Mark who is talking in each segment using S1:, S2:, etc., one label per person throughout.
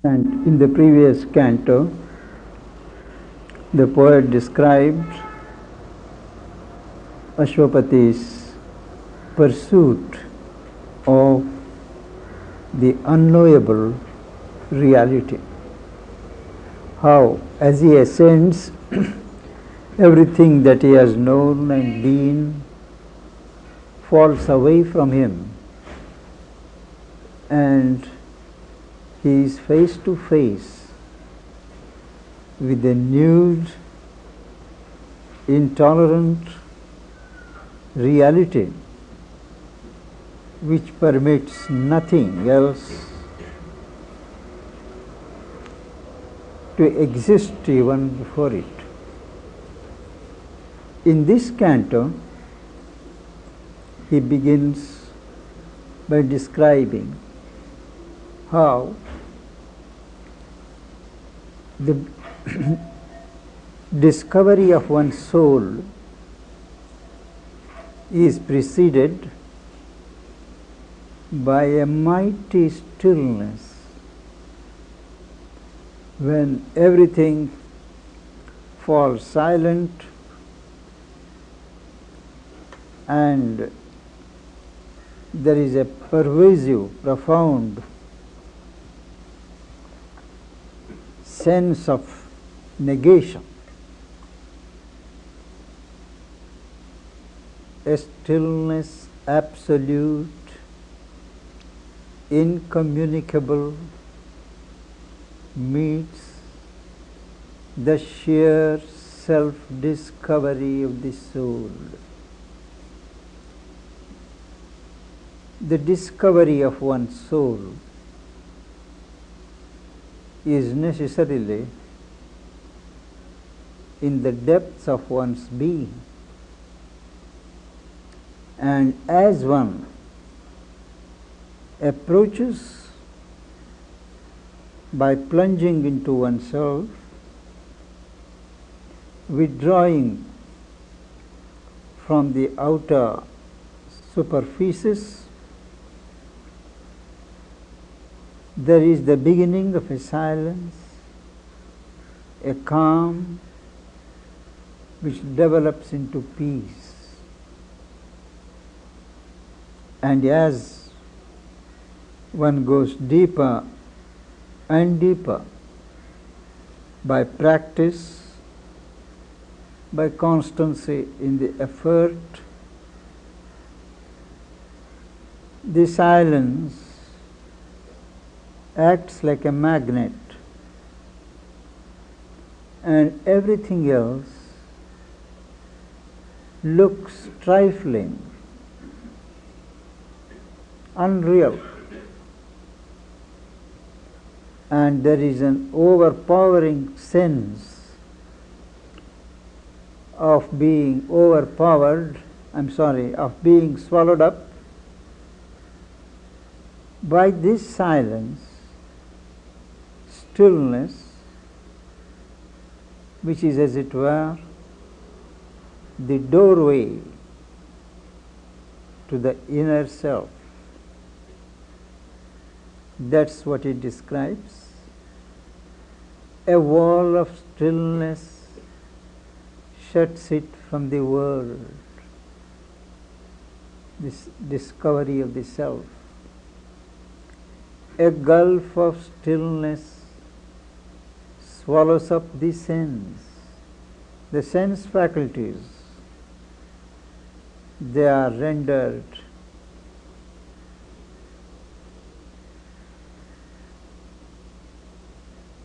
S1: And in the previous canto, the poet described Ashwapati's pursuit of the unknowable reality. How, as he ascends, everything that he has known and been falls away from him, and he is face to face with a nude, intolerant reality which permits nothing else to exist even before it. In this canto, he begins by describing how the discovery of one's soul is preceded by a mighty stillness, when everything falls silent and there is a pervasive, profound sense of negation, a stillness absolute, incommunicable, meets the sheer self-discovery of the soul. The discovery of one's soul is necessarily in the depths of one's being, and as one approaches by plunging into oneself, withdrawing from the outer superficies, there is the beginning of a silence, a calm which develops into peace. And as one goes deeper and deeper by practice, by constancy in the effort, the silence acts like a magnet, and everything else looks trifling, unreal, and there is an overpowering sense of being of being swallowed up by this silence, stillness, which is, as it were, the doorway to the inner self. That's what it describes. A wall of stillness shuts it from the world, this discovery of the self. A gulf of stillness swallows up the sense faculties. They are rendered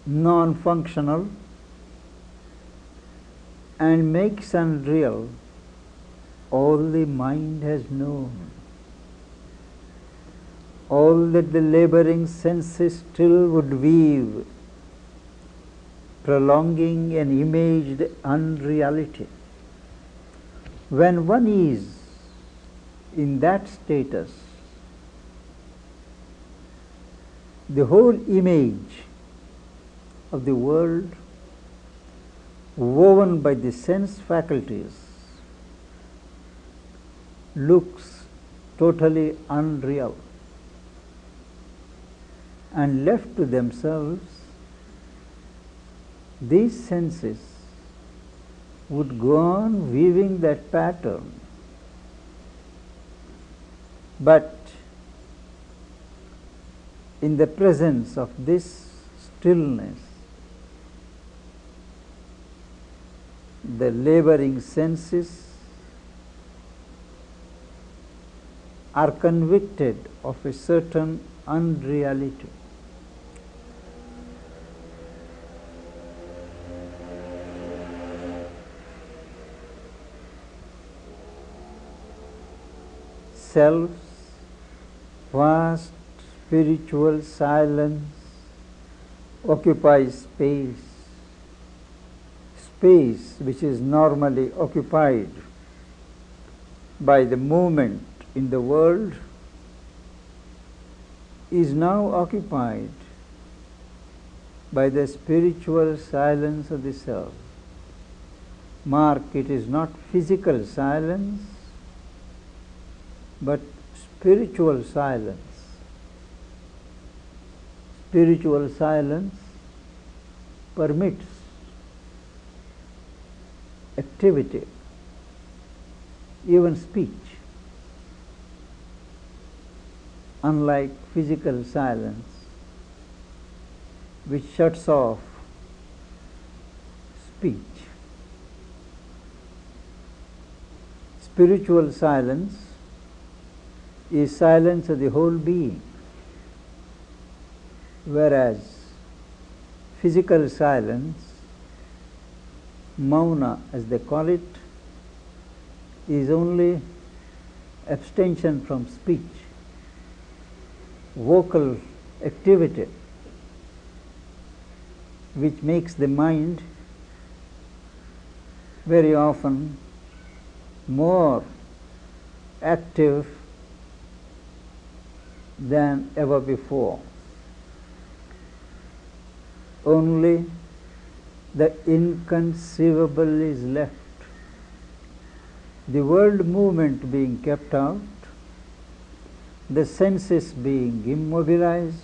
S1: non-functional and makes unreal all the mind has known, all that the laboring senses still would weave, prolonging an imaged unreality. When one is in that status, the whole image of the world woven by the sense faculties looks totally unreal. and left to themselves, these senses would go on weaving that pattern. But in the presence of this stillness, the laboring senses are convicted of a certain unreality. Self's vast spiritual silence occupies space, space which is normally occupied by the movement in the world is now occupied by the spiritual silence of the self. Mark, it is not physical silence, but spiritual silence. Spiritual silence permits activity, even speech, unlike physical silence, which shuts off speech. Spiritual silence is silence of the whole being, whereas physical silence, mauna as they call it, is only abstention from speech, vocal activity, which makes the mind very often more active than ever before. Only the inconceivable is left. The world movement being kept out, the senses being immobilized,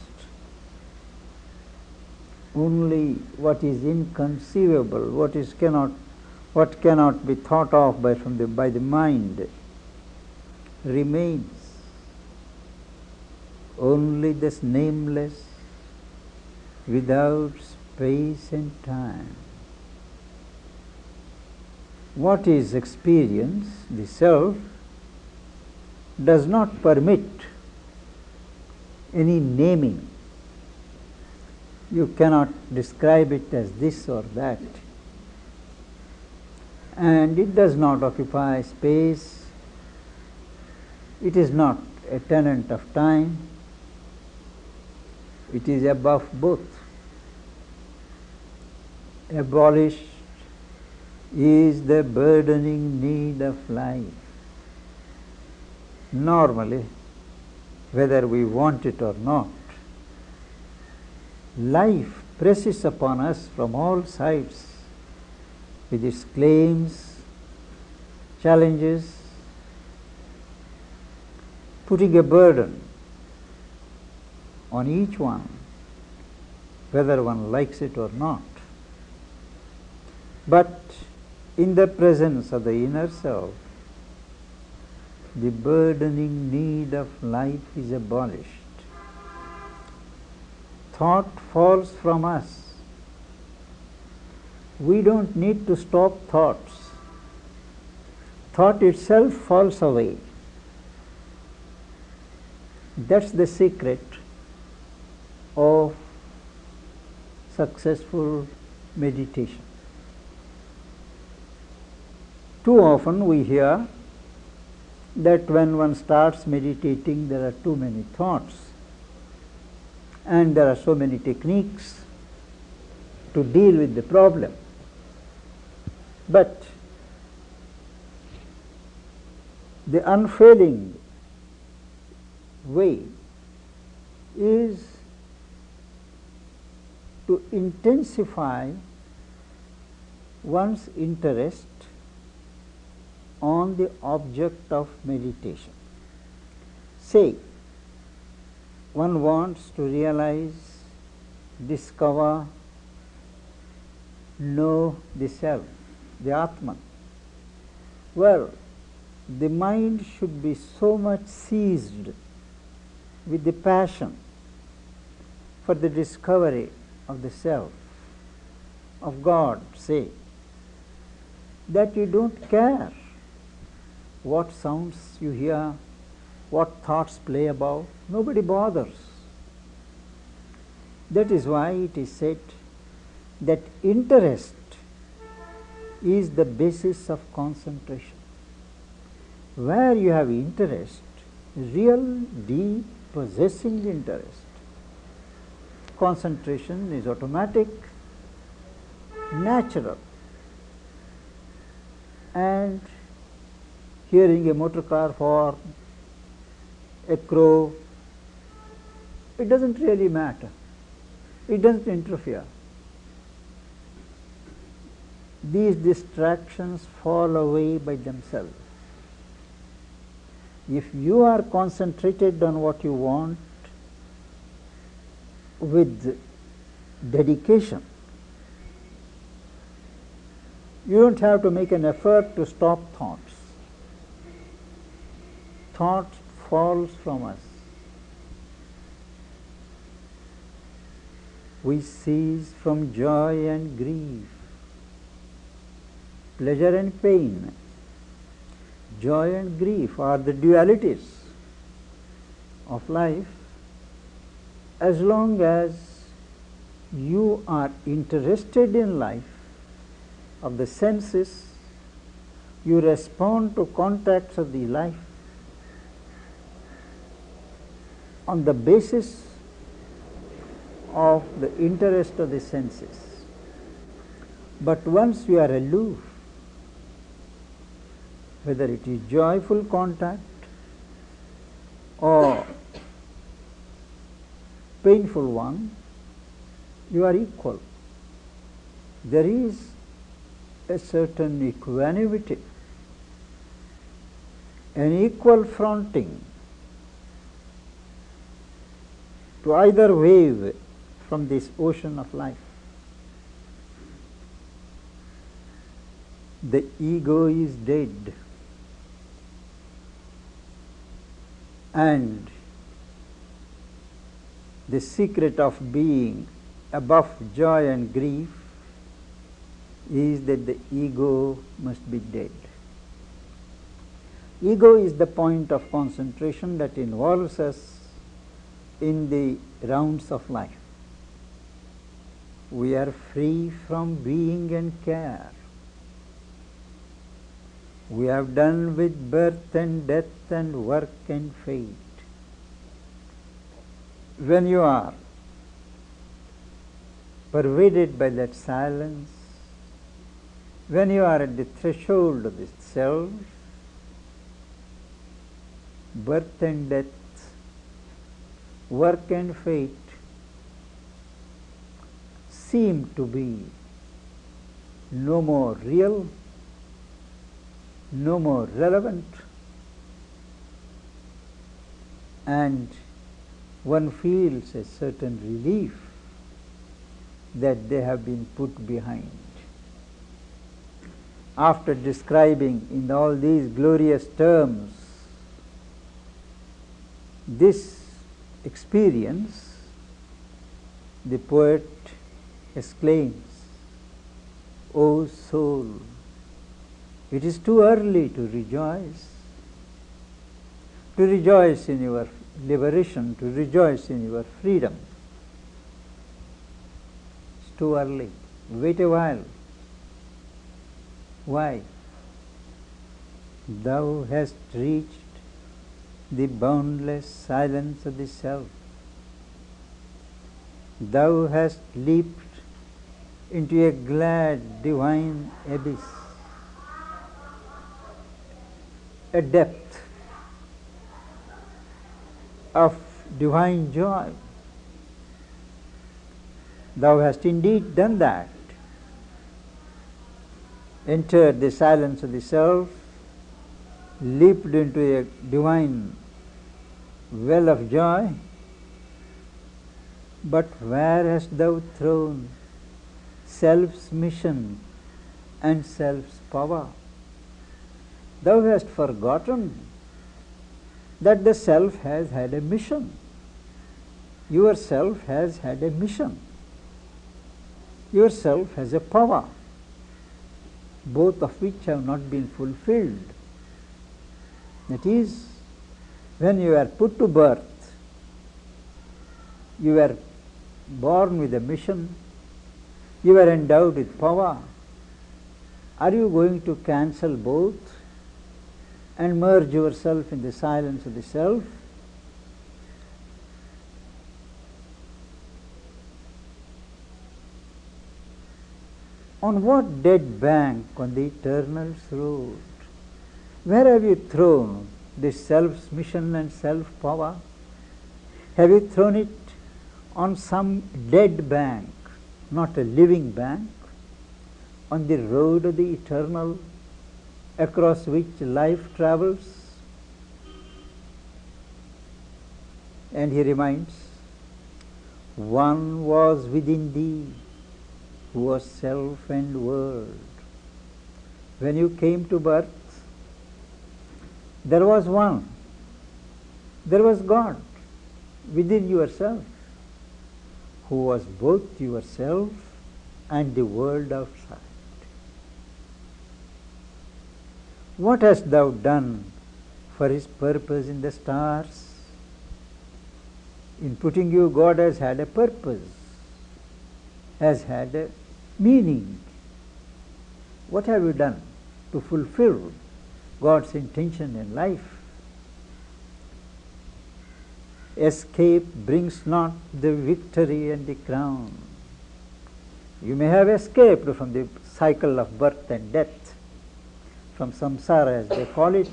S1: only what is inconceivable, what cannot be thought of by the mind remains. Only this nameless, without space and time. What is experience, the self, does not permit any naming. You cannot describe it as this or that. And it does not occupy space. It is not a tenant of time. It is above both. Abolished is the burdening need of life. Normally, whether we want it or not, life presses upon us from all sides with its claims, challenges, putting a burden on each one, whether one likes it or not. But in the presence of the inner self, the burdening need of life is abolished. Thought falls from us. We don't need to stop thoughts. Thought itself falls away. That's the secret of successful meditation. Too often we hear that when one starts meditating, there are too many thoughts, and there are so many techniques to deal with the problem. But the unfailing way is to intensify one's interest on the object of meditation. Say, one wants to realize, discover, know the self, the Atman. Well, the mind should be so much seized with the passion for the discovery of the self, of God, say, that you don't care what sounds you hear, what thoughts play about. Nobody bothers. That is why it is said that interest is the basis of concentration. Where you have interest, real, deep, possessing interest, concentration is automatic, natural. And hearing a motor car horn, a crow, it doesn't really matter. It doesn't interfere. These distractions fall away by themselves. If you are concentrated on what you want with dedication, you don't have to make an effort to stop thoughts. Thought falls from us. We cease from joy and grief, pleasure and pain. Joy and grief are the dualities of life. As long as you are interested in life of the senses, you respond to contacts of the life on the basis of the interest of the senses. But once you are aloof, whether it is joyful contact or painful one, you are equal. There is a certain equanimity, an equal fronting to either wave from this ocean of life. The ego is dead, and the secret of being above joy and grief is that the ego must be dead. Ego is the point of concentration that involves us in the rounds of life. We are free from being and care. We have done with birth and death and work and fate. When you are pervaded by that silence, when you are at the threshold of the self, birth and death, work and fate seem to be no more real, no more relevant, and one feels a certain relief that they have been put behind. After describing in all these glorious terms this experience, the poet exclaims, "O soul, it is too early to rejoice in your liberation, to rejoice in your freedom. It's too early. Wait a while. Why? Thou hast reached the boundless silence of the self. Thou hast leaped into a glad divine abyss, a depth of divine joy. Thou hast indeed done that. Entered the silence of the self, leaped into a divine well of joy, But where hast thou thrown self's mission and self's power? Thou hast forgotten that the self has had a mission. Yourself has had a mission. Yourself has a power, both of which have not been fulfilled. That is, when you are put to birth, you are born with a mission, you are endowed with power. Are you going to cancel both and merge yourself in the silence of the self? On what dead bank on the eternal's road? Where have you thrown this self's mission and self-power? Have you thrown it on some dead bank, not a living bank, on the road of the eternal across which life travels? And he reminds, one was within thee, who was self and world. When you came to birth, there was one, there was God within yourself, who was both yourself and the world outside. What hast thou done for his purpose in the stars? In putting you, God has had a purpose, has had a meaning. What have you done to fulfill God's intention in life? Escape brings not the victory and the crown. You may have escaped from the cycle of birth and death, from samsara as they call it,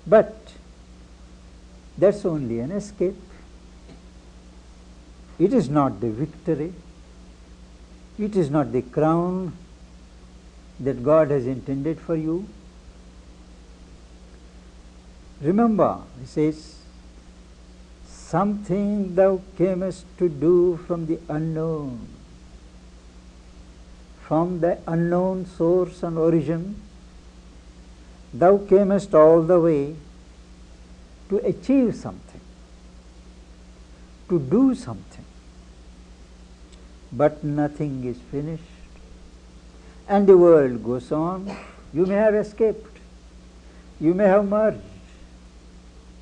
S1: but that's only an escape. It is not the victory. It is not the crown that God has intended for you. Remember, he says, something thou camest to do from the unknown, from the unknown source and origin. Thou camest all the way to achieve something, to do something. But nothing is finished, and the world goes on. You may have escaped, you may have merged,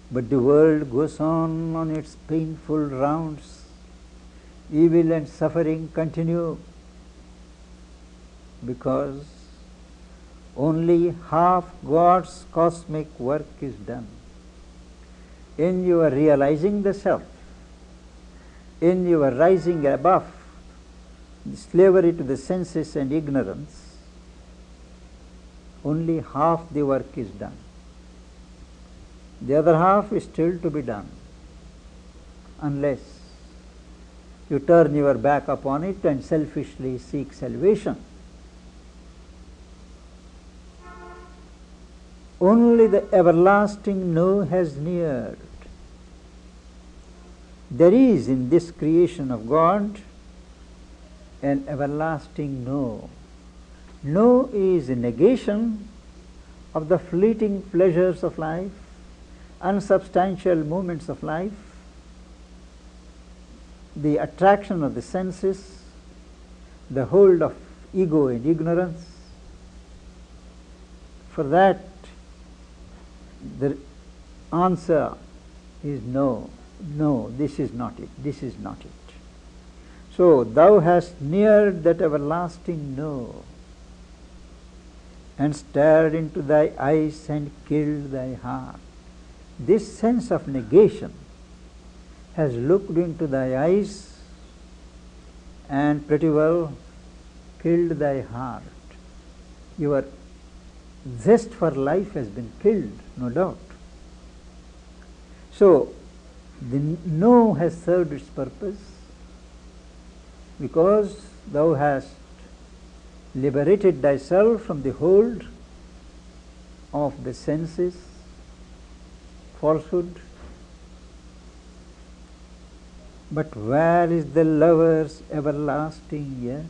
S1: but the world goes on its painful rounds. Evil and suffering continue, because only half God's cosmic work is done. In your realizing the self, in your rising above the slavery to the senses and ignorance, only half the work is done. The other half is still to be done, unless you turn your back upon it and selfishly seek salvation. Only the everlasting no has neared. There is in this creation of God an everlasting no. No is a negation of the fleeting pleasures of life, unsubstantial moments of life, the attraction of the senses, the hold of ego and ignorance. For that, the answer is no, no, this is not it, this is not it. So thou hast neared that everlasting no, and stared into thy eyes and killed thy heart. This sense of negation has looked into thy eyes and pretty well killed thy heart. Your zest for life has been killed, no doubt. So the no has served its purpose, because thou hast liberated thyself from the hold of the senses, falsehood, But where is the lover's everlasting yes?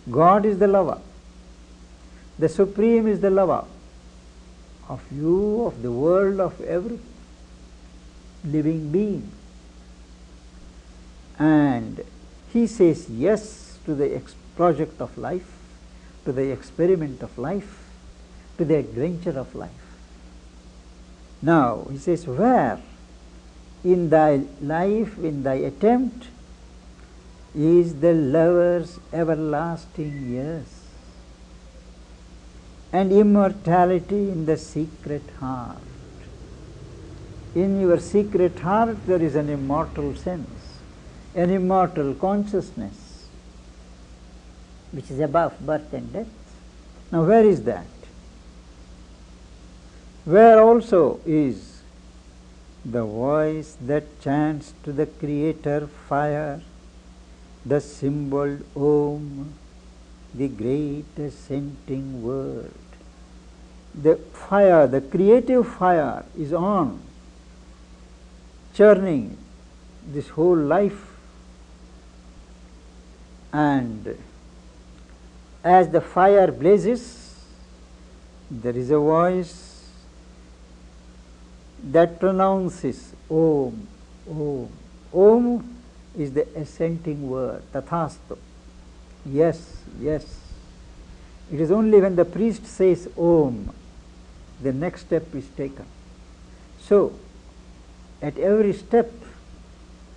S1: God is the lover. The Supreme is the lover of you, of the world, of every living being. And He says yes to the project of life, to the experiment of life, to the adventure of life. Now, He says, where in thy life, in thy attempt, is the lover's everlasting yes? And immortality in the secret heart. In your secret heart there is an immortal sense, an immortal consciousness, which is above birth and death. Now where is that? Where also is the voice that chants to the Creator fire, the symbol Om, the great ascending word. The fire, the creative fire is on, churning this whole life, and as the fire blazes, there is a voice that pronounces Om, Om. Om is the assenting word, Tathastu. Yes, yes. It is only when the priest says Om, the next step is taken. So, at every step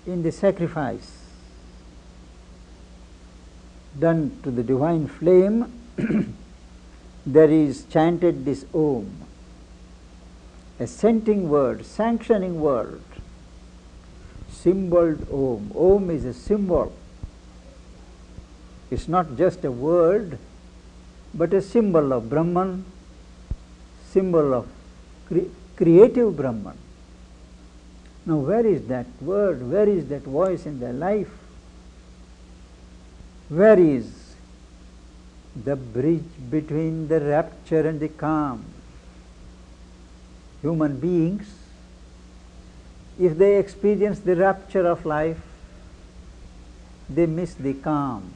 S1: in the sacrifice done to the divine flame, there is chanted this Om, assenting word, sanctioning word, symboled Om. Om is a symbol. It's not just a word, but a symbol of Brahman, symbol of creative Brahman. Now where is that word, where is that voice in their life? Where is the bridge between the rapture and the calm? Human beings, if they experience the rapture of life, they miss the calm.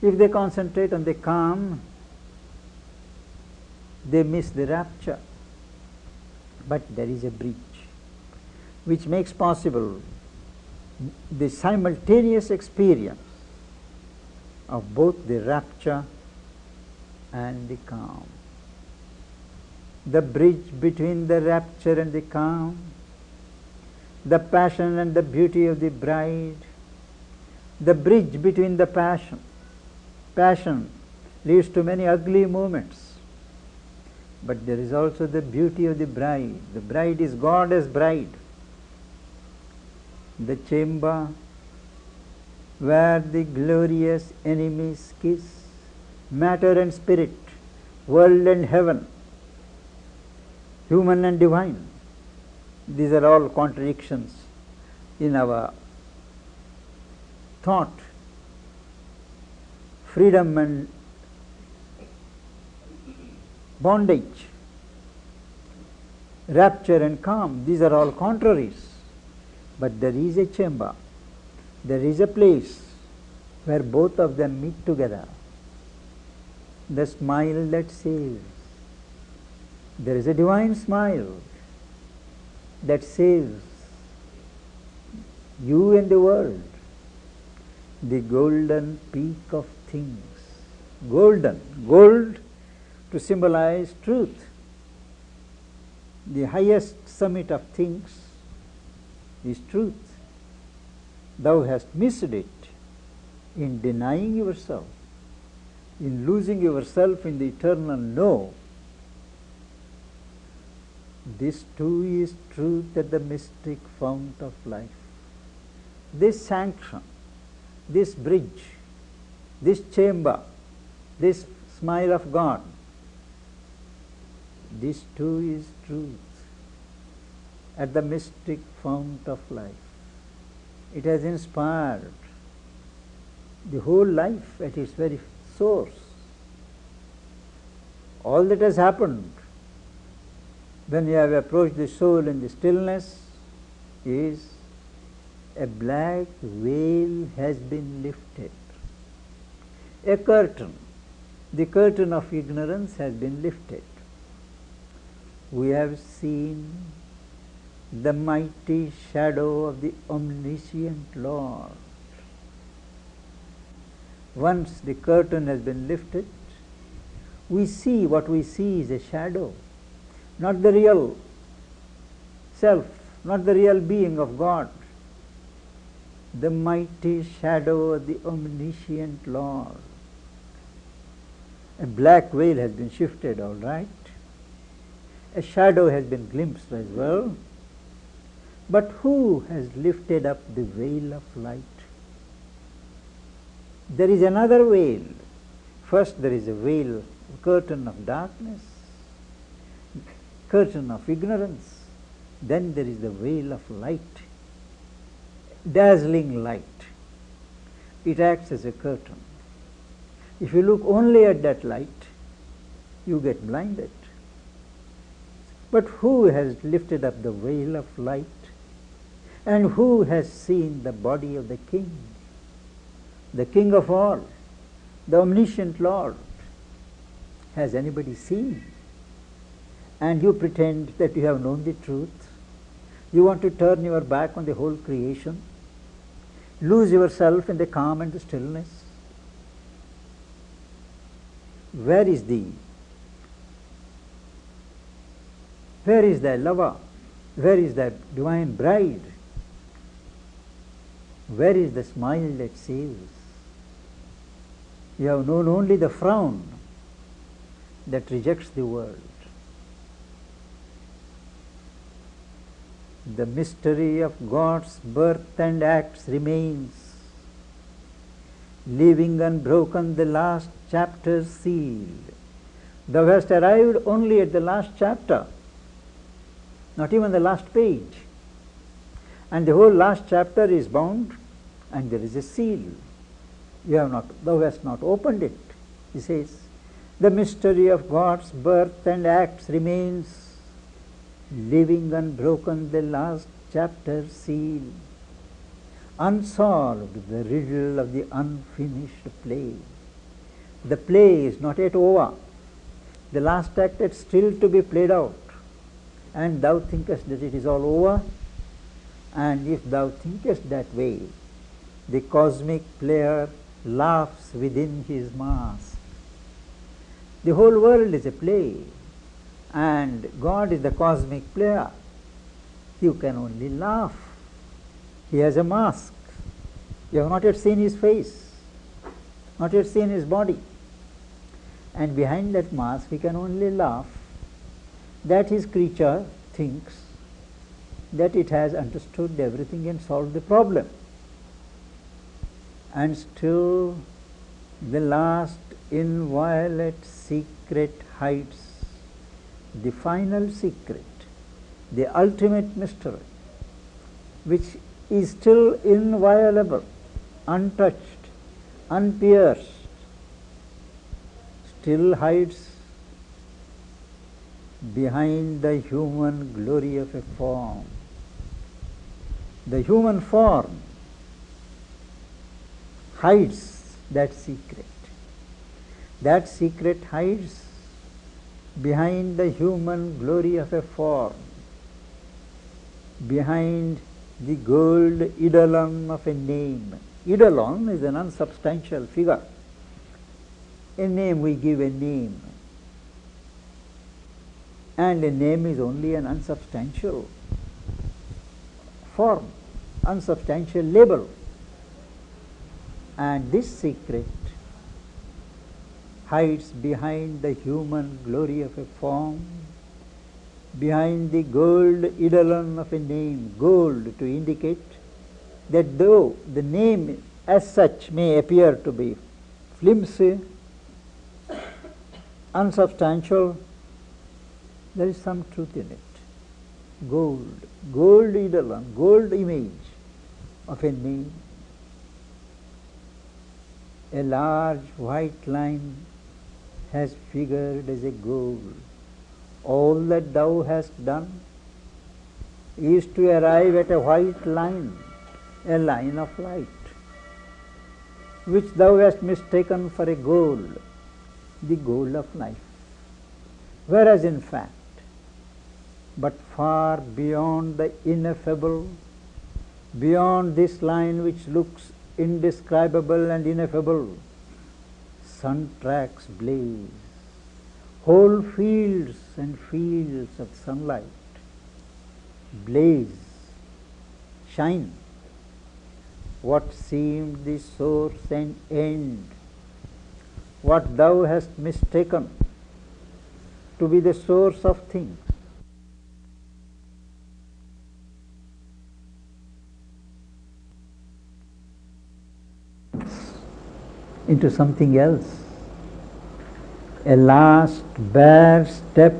S1: If they concentrate on the calm, they miss the rapture. But there is a bridge which makes possible the simultaneous experience of both the rapture and the calm. The bridge between the rapture and the calm, the passion and the beauty of the bride, the bridge between the passion. Passion leads to many ugly moments, but there is also the beauty of the bride. The bride is God as bride. The chamber where the glorious enemies kiss, matter and spirit, world and heaven, human and divine. These are all contradictions in our thought. Freedom and bondage, rapture and calm, these are all contraries. But there is a chamber, there is a place where both of them meet together. The smile that saves. There is a divine smile that saves you and the world. The golden peak of things. Golden, gold to symbolize truth. The highest summit of things is truth. Thou hast missed it in denying yourself, in losing yourself in the eternal no. This too is truth at the mystic fount of life. This sanction, this bridge, this chamber, this smile of God, this too is truth at the mystic fount of life. It has inspired the whole life at its very source. All that has happened when you have approached the soul in the stillness is A black veil has been lifted. A curtain, the curtain of ignorance has been lifted. We have seen the mighty shadow of the omniscient Lord. Once the curtain has been lifted, we see what we see is a shadow, not the real self, not the real being of God. The mighty shadow of the omniscient Lord. A black veil has been shifted, all right. A shadow has been glimpsed as well. But who has lifted up the veil of light? There is another veil. First there is a veil, curtain of darkness, curtain of ignorance. Then there is the veil of light, dazzling light. It acts as a curtain. If you look only at that light, you get blinded. But who has lifted up the veil of light? And who has seen the body of the King? The King of all, the omniscient Lord. Has anybody seen? And you pretend that you have known the truth. You want to turn your back on the whole creation, lose yourself in the calm and the stillness. Where is thy lover? Where is thy divine bride? Where is the smile that saves? You have known only the frown that rejects the world. The mystery of God's birth and acts remains, leaving unbroken the last chapter sealed. Thou hast arrived only at the last chapter, not even the last page. And the whole last chapter is bound, and there is a seal. Thou hast not opened it. He says, the mystery of God's birth and acts remains, leaving unbroken the last chapter sealed. Unsolved the riddle of the unfinished play. The play is not yet over. The last act is still to be played out. And thou thinkest that it is all over. And if thou thinkest that way, the cosmic player laughs within his mask. The whole world is a play, and God is the cosmic player. You can only laugh. He has a mask. You have not yet seen his face, not yet seen his body. And behind that mask he can only laugh that his creature thinks that it has understood everything and solved the problem. And still the last inviolate secret hides the final secret, the ultimate mystery, which is still inviolable, untouched, unpierced, still hides behind the human glory of a form. The human form hides that secret. That secret hides behind the human glory of a form, behind the gold eidolon of a name. Eidolon is an unsubstantial figure. A name, we give a name. And a name is only an unsubstantial form, unsubstantial label. And this secret hides behind the human glory of a form, behind the gold eidolon of a name. Gold to indicate that though the name as such may appear to be flimsy, unsubstantial, there is some truth in it. Gold, gold eidolon, gold image of a name. A large white line has figured as a goal. All that thou hast done is to arrive at a white line a line of light, which thou hast mistaken for a goal, the goal of life. Whereas in fact, but far beyond the ineffable, beyond this line which looks indescribable and ineffable, sun tracks blaze, whole fields and fields of sunlight blaze, shine. What seemed the source and end, what thou hast mistaken to be the source of things, into something else. A last bare step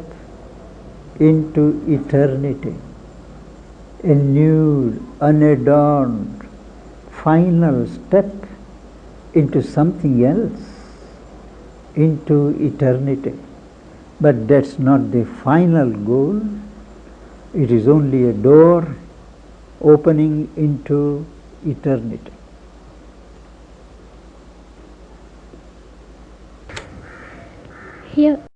S1: into eternity, a nude, unadorned, final step into something else, into eternity. But that's not the final goal. It is only a door opening into eternity.
S2: Here